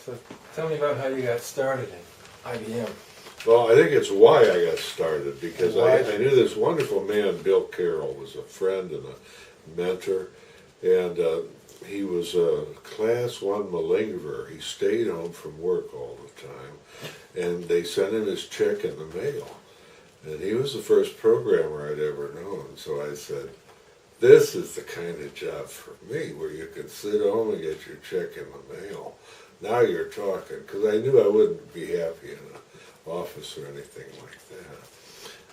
So tell me about how you got started in IBM. Well, I think it's why I got started, because Why? I knew this wonderful man, Bill Carroll, was a friend and a mentor, and he was a class 1 malingerer. He stayed home from work all the time, and they sent him his check in the mail. And he was the first programmer I'd ever known, so I said, this is the kind of job for me, where you can sit home and get your check in the mail. Now you're talking, because I knew I wouldn't be happy in an office or anything like that.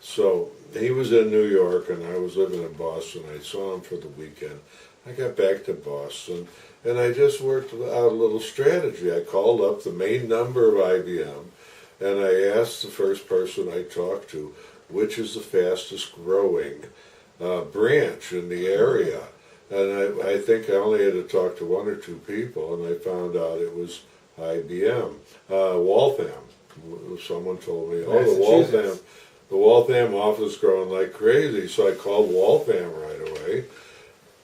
So he was in New York and I was living in Boston. I saw him for the weekend. I got back to Boston and I just worked out a little strategy. I called up the main number of IBM and I asked the first person I talked to, which is the fastest growing branch in the area. And I think I only had to talk to 1 or 2 people, and I found out it was IBM, Waltham. Someone told me, oh, the Waltham office growing like crazy. So I called Waltham right away,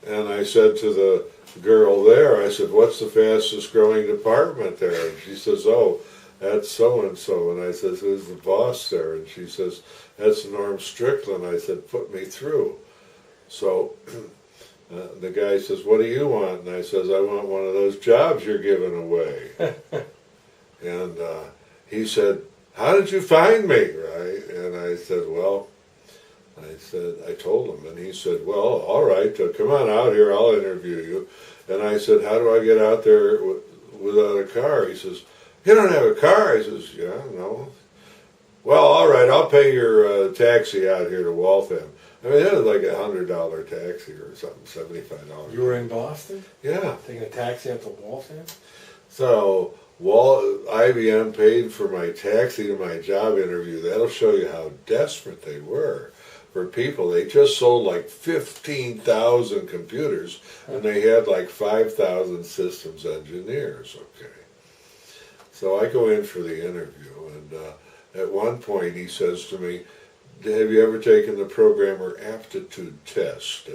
and I said to the girl there, I said, what's the fastest growing department there? And she says, oh, that's so-and-so. And I said, who's the boss there? And she says, that's Norm Strickland. I said, put me through. So the guy says, what do you want? And I says, I want one of those jobs you're giving away. And he said, how did you find me, right? And I said, well, I told him, and he said, well, all right, come on out here, I'll interview you. And I said, how do I get out there without a car? He says, you don't have a car? I says, yeah, no. Well, all right, I'll pay your taxi out here to Waltham. I mean, that was like $100 taxi or something, $75. You were in Boston? Yeah. Taking a taxi up to Waltham? So IBM paid for my taxi to my job interview. That'll show you how desperate they were for people. They just sold like 15,000 computers, and they had like 5,000 systems engineers. Okay. So I go in for the interview, and at one point he says to me, have you ever taken the programmer aptitude test?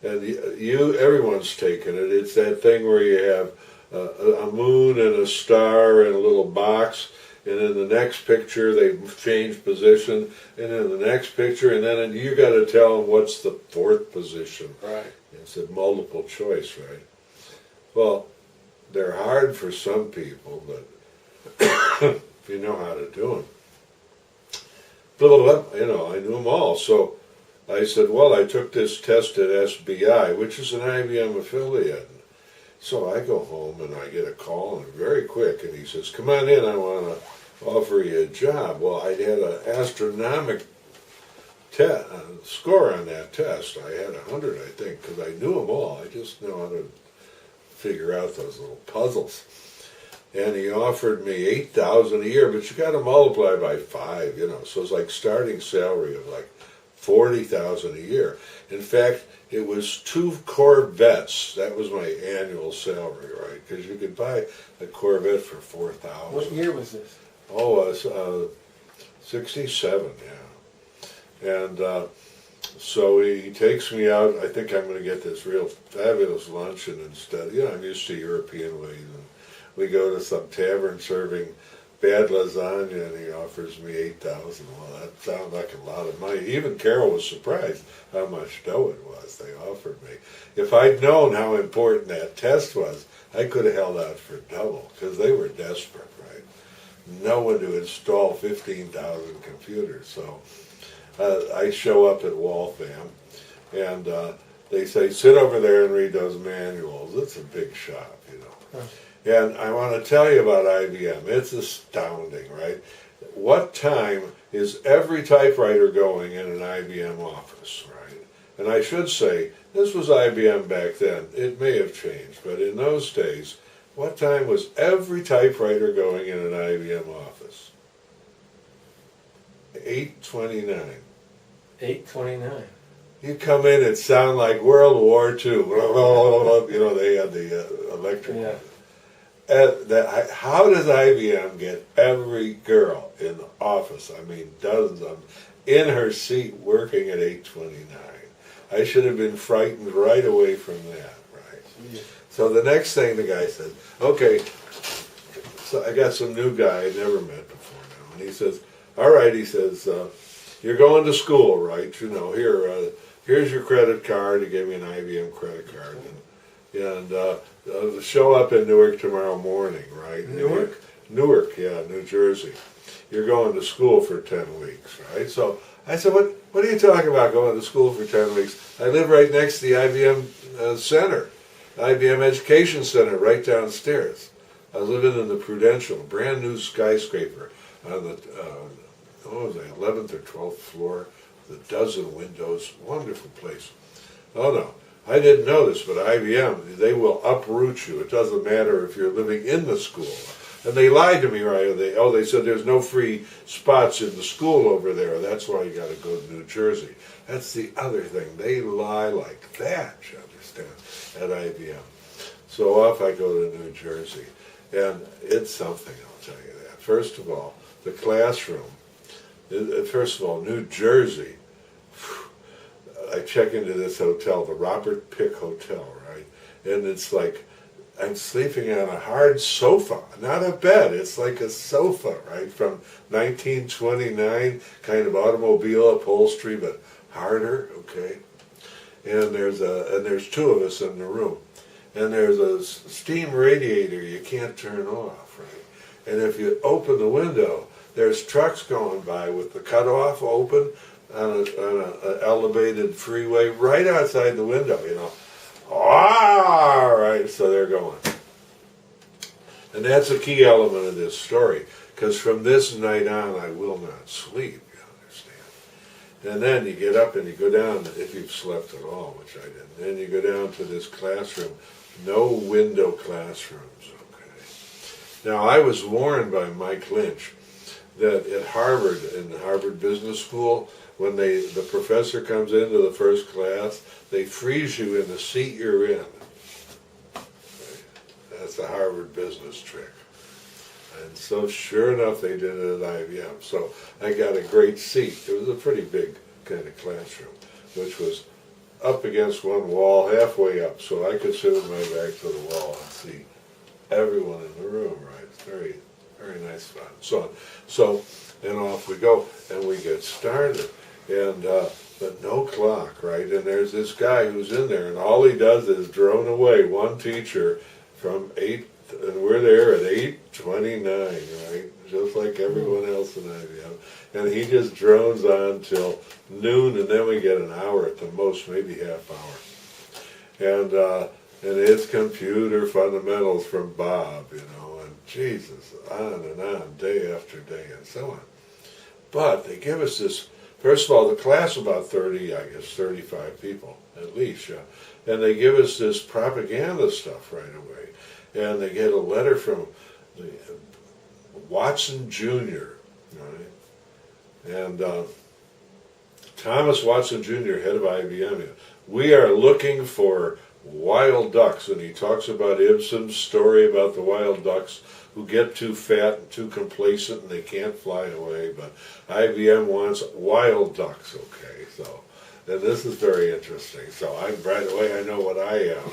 And everyone's taken it. It's that thing where you have a moon and a star and a little box, and in the next picture they change position, and in the next picture, and then you got to tell them what's the 4th position. Right. It's a multiple choice, right? Well, they're hard for some people, but if you know how to do them. You know, I knew them all. So I said, well, I took this test at SBI, which is an IBM affiliate. So I go home and I get a call, and very quick, and he says, come on in, I want to offer you a job. Well, I had an astronomical score on that test. I had 100, I think, because I knew them all. I just know how to figure out those little puzzles. And he offered me $8,000 a year, but you got to multiply by 5, you know. So it's like starting salary of like $40,000 a year. In fact, it was 2 Corvettes. That was my annual salary, right? Because you could buy a Corvette for $4,000. What year was this? Oh, it was 67, yeah. And so he takes me out. I think I'm going to get this real fabulous luncheon instead. You know, I'm used to European ways. And we go to some tavern serving bad lasagna, and he offers me $8,000. Well, that sounds like a lot of money. Even Carol was surprised how much dough it was they offered me. If I'd known how important that test was, I could have held out for double, because they were desperate, right? No one to install 15,000 computers. So I show up at Waltham, and they say, sit over there and read those manuals. It's a big shop, you know. Huh. And I want to tell you about IBM. It's astounding, right? What time is every typewriter going in an IBM office, right? And I should say, this was IBM back then. It may have changed, but in those days, what time was every typewriter going in an IBM office? 8:29. 8:29. You come in and sound like World War II. You know, they had the electric. Yeah. How does IBM get every girl in the office, I mean dozens of them, in her seat working at 8:29? I should have been frightened right away from that, right? Yeah. So the next thing the guy said, okay, so I got some new guy I'd never met before now, and he says, "All right," he says, "you're going to school, right? You know, here's your credit card." He gave me an IBM credit card, and show up in Newark tomorrow morning, right? Newark? Newark, yeah, New Jersey. You're going to school for 10 weeks, right? So I said, what are you talking about going to school for 10 weeks? I live right next to the IBM center, IBM Education Center, right downstairs. I was living in the Prudential, brand new skyscraper on the, what was it, 11th or 12th floor, with a dozen windows, wonderful place. Oh no, I didn't know this, but IBM, they will uproot you. It doesn't matter if you're living in the school. And they lied to me, right? They said there's no free spots in the school over there. That's why you got to go to New Jersey. That's the other thing. They lie like that, you understand, at IBM. So off I go to New Jersey. And it's something, I'll tell you that. First of all, the classroom. First of all, New Jersey. I check into this hotel, the Robert Pick Hotel, right? And it's like, I'm sleeping on a hard sofa, not a bed. It's like a sofa, right, from 1929, kind of automobile upholstery, but harder, okay. And there's two of us in the room, and there's a steam radiator you can't turn off, right. And if you open the window, there's trucks going by with the cutoff open on an elevated freeway right outside the window, you know. All right, so they're going. And that's a key element of this story, because from this night on, I will not sleep, you understand. And then you get up and you go down, if you've slept at all, which I didn't, then you go down to this classroom, no window classrooms, okay. Now, I was warned by Mike Lynch that at Harvard, in the Harvard Business School, when the professor comes into the first class, they freeze you in the seat you're in. That's a Harvard business trick. And so sure enough, they did it at IBM. So I got a great seat. It was a pretty big kind of classroom, which was up against one wall, halfway up, so I could sit with my back to the wall and see everyone in the room, right? It's very, very nice fun. So, and off we go, and we get started. And but no clock, right? And there's this guy who's in there, and all he does is drone away one teacher from 8, and we're there at 8:29, right? Just like everyone else in IBM. And he just drones on till noon, and then we get an hour at the most, maybe half hour. And it's computer fundamentals from Bob, you know, and Jesus, on and on, day after day, and so on. But they give us this. First of all, the class about 30, I guess 35 people at least, yeah. And they give us this propaganda stuff right away. And they get a letter from Watson Jr., right? And Thomas Watson Jr., head of IBM, we are looking for wild ducks. And he talks about Ibsen's story about the wild ducks who get too fat and too complacent and they can't fly away, but IBM wants wild ducks, okay, so, and this is very interesting, so right away I know what I am.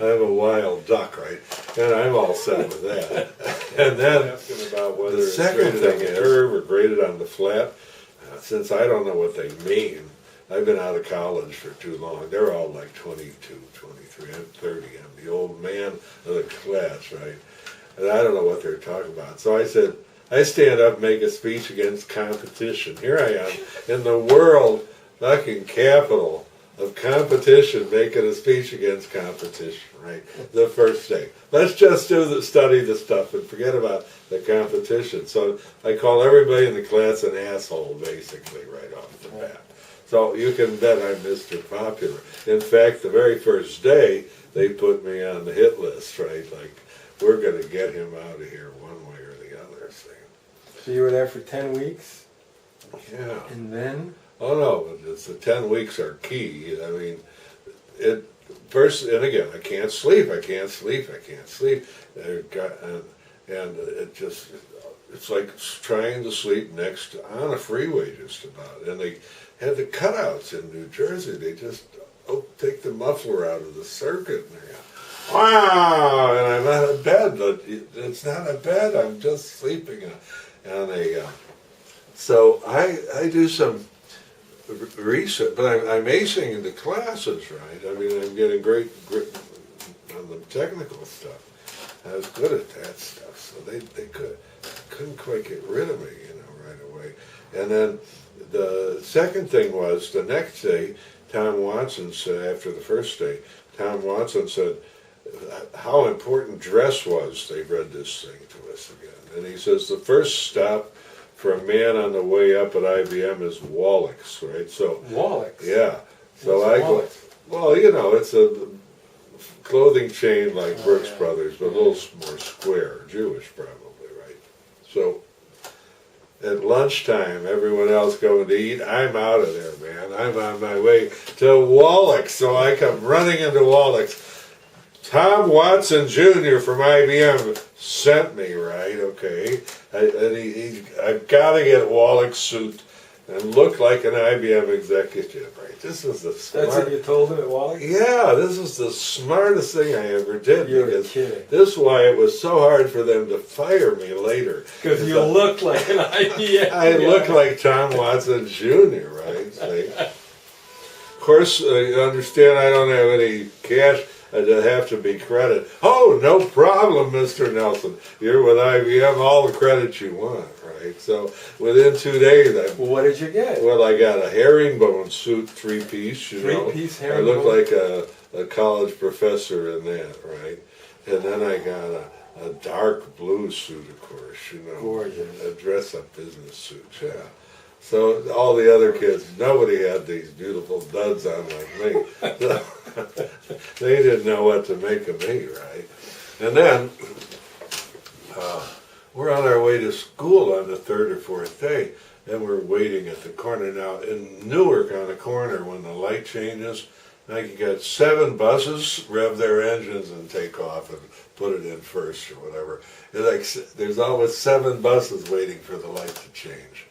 I'm a wild duck, right, and I'm all set with that. And then asking about whether the second thing is curve or graded on the flat, since I don't know what they mean, I've been out of college for too long. They're all like 22, 23. I'm 30. I'm the old man of the class, right? And I don't know what they're talking about. So I said, I stand up and make a speech against competition. Here I am in the world fucking capital of competition making a speech against competition, right? The first day. Let's just study the stuff and forget about the competition. So I call everybody in the class an asshole, basically, right off the bat. So you can bet I'm Mr. Popular. In fact, the very first day, they put me on the hit list, right? Like, we're going to get him out of here one way or the other. So you were there for 10 weeks? Yeah. And then? Oh, no, but the 10 weeks are key. I mean, first, and again, I can't sleep. And it just, it's like trying to sleep on a freeway just about. And they had the cutouts in New Jersey. They just take the muffler out of the circuit. And wow! And I'm a bed. It's not a bed. I'm just sleeping on a. So I do some research, but I'm acing in the classes, right? I mean, I'm getting great on the technical stuff. I was good at that stuff, so they couldn't quite get rid of me, right away. And then the second thing was the next day, Tom Watson said, after the first day, Tom Watson said how important dress was. They read this thing to us again, and he says the first stop for a man on the way up at IBM is Wallach's, right? So Wallach's? Yeah. So What's I Wallach's? go, well, it's a clothing chain like Brooks Brothers, but a little more square, Jewish probably, right? So at lunchtime, everyone else going to eat, I'm out of there, man. I'm on my way to Wallach's, so I come running into Wallach's. Tom Watson Jr. from IBM sent me, right? Okay, I've got to get Wallach's suit and look like an IBM executive, right? This was the smart. That's what you told him at Wallach's? Yeah, this was the smartest thing I ever did. You're because kidding. this is why it was so hard for them to fire me later. Because you look like an IBM. I look like Tom Watson Jr., right? See? Of course, you understand I don't have any cash. I have to be credit. Oh, no problem, Mr. Nelson. You're with IBM, all the credit you want, right? So within 2 days, Well, what did you get? well, I got a herringbone suit, three-piece, you know. Three-piece I herringbone? look like a college professor in that, right? And then I got a dark blue suit, of course, Gorgeous. a dress-up business suit, yeah. So all the other kids, nobody had these beautiful duds on like me. They didn't know what to make of me, right? And then we're on our way to school on the third or fourth day, and we're waiting at the corner. Now, in Newark on the corner, when the light changes, I can get 7 buses rev their engines and take off and put it in first or whatever. It's like there's always 7 buses waiting for the light to change.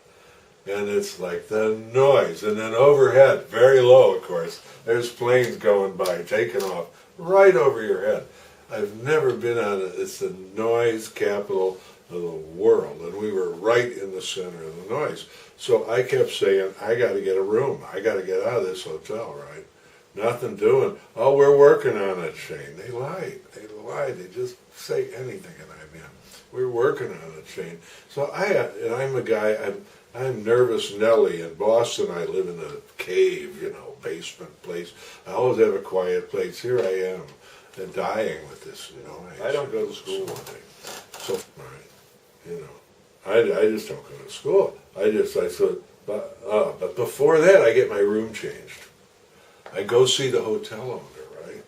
And it's like the noise. And then overhead, very low, of course, there's planes going by, taking off right over your head. I've never been on it. It's the noise capital of the world. And we were right in the center of the noise. So I kept saying, I got to get a room. I got to get out of this hotel, right? Nothing doing. Oh, we're working on it, Shane. They lied. They lied. They just say anything in IBM. We're working on it, Shane. So I'm a guy, I'm Nervous Nelly. In Boston, I live in a cave, basement place. I always have a quiet place. Here I am, and dying with this noise. I don't go to school. So, I just don't go to school. But before that, I get my room changed. I go see the hotel owner, right?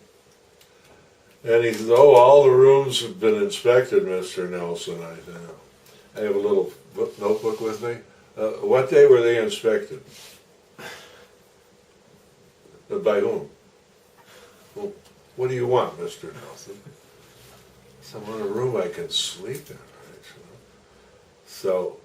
And he says, oh, all the rooms have been inspected, Mr. Nelson. I said, I have a little notebook with me. What day were they inspected? By whom? Well, what do you want, Mr. Nelson? So I want a room I can sleep in, right? So,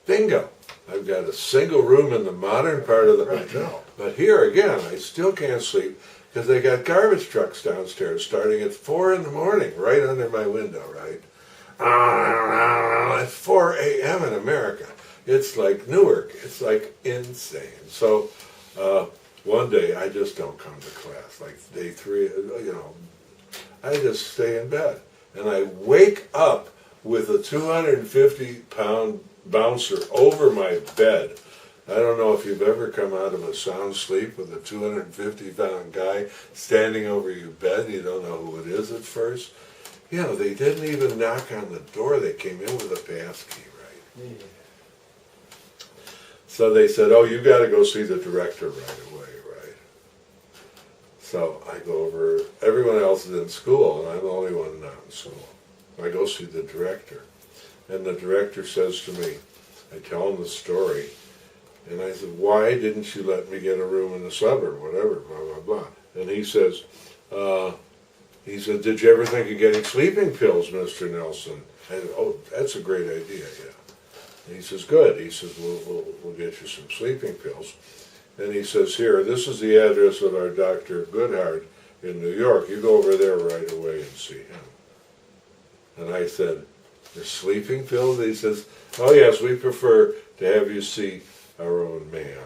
bingo. I've got a single room in the modern part of the hotel. But here again, I still can't sleep because they got garbage trucks downstairs starting at 4 in the morning, right under my window, right? At 4 a.m. in America. It's like Newark. It's like insane. So one day I just don't come to class. Like day 3, I just stay in bed. And I wake up with a 250-pound bouncer over my bed. I don't know if you've ever come out of a sound sleep with a 250-pound guy standing over your bed. You don't know who it is at first. They didn't even knock on the door. They came in with a pass key, right? Yeah. So they said, oh, you got to go see the director right away, right? So I go over. Everyone else is in school, and I'm the only one not in school. I go see the director. And the director says to me, I tell him the story, and I said, why didn't you let me get a room in the suburb, whatever, blah, blah, blah. And he said, did you ever think of getting sleeping pills, Mr. Nelson? I said, oh, that's a great idea, yeah. And he says, good. He says, we'll get you some sleeping pills. And he says, here, this is the address of our Dr. Goodhart in New York. You go over there right away and see him. And I said, "You're sleeping pills?" He says, "Oh yes, we prefer to have you see our own man."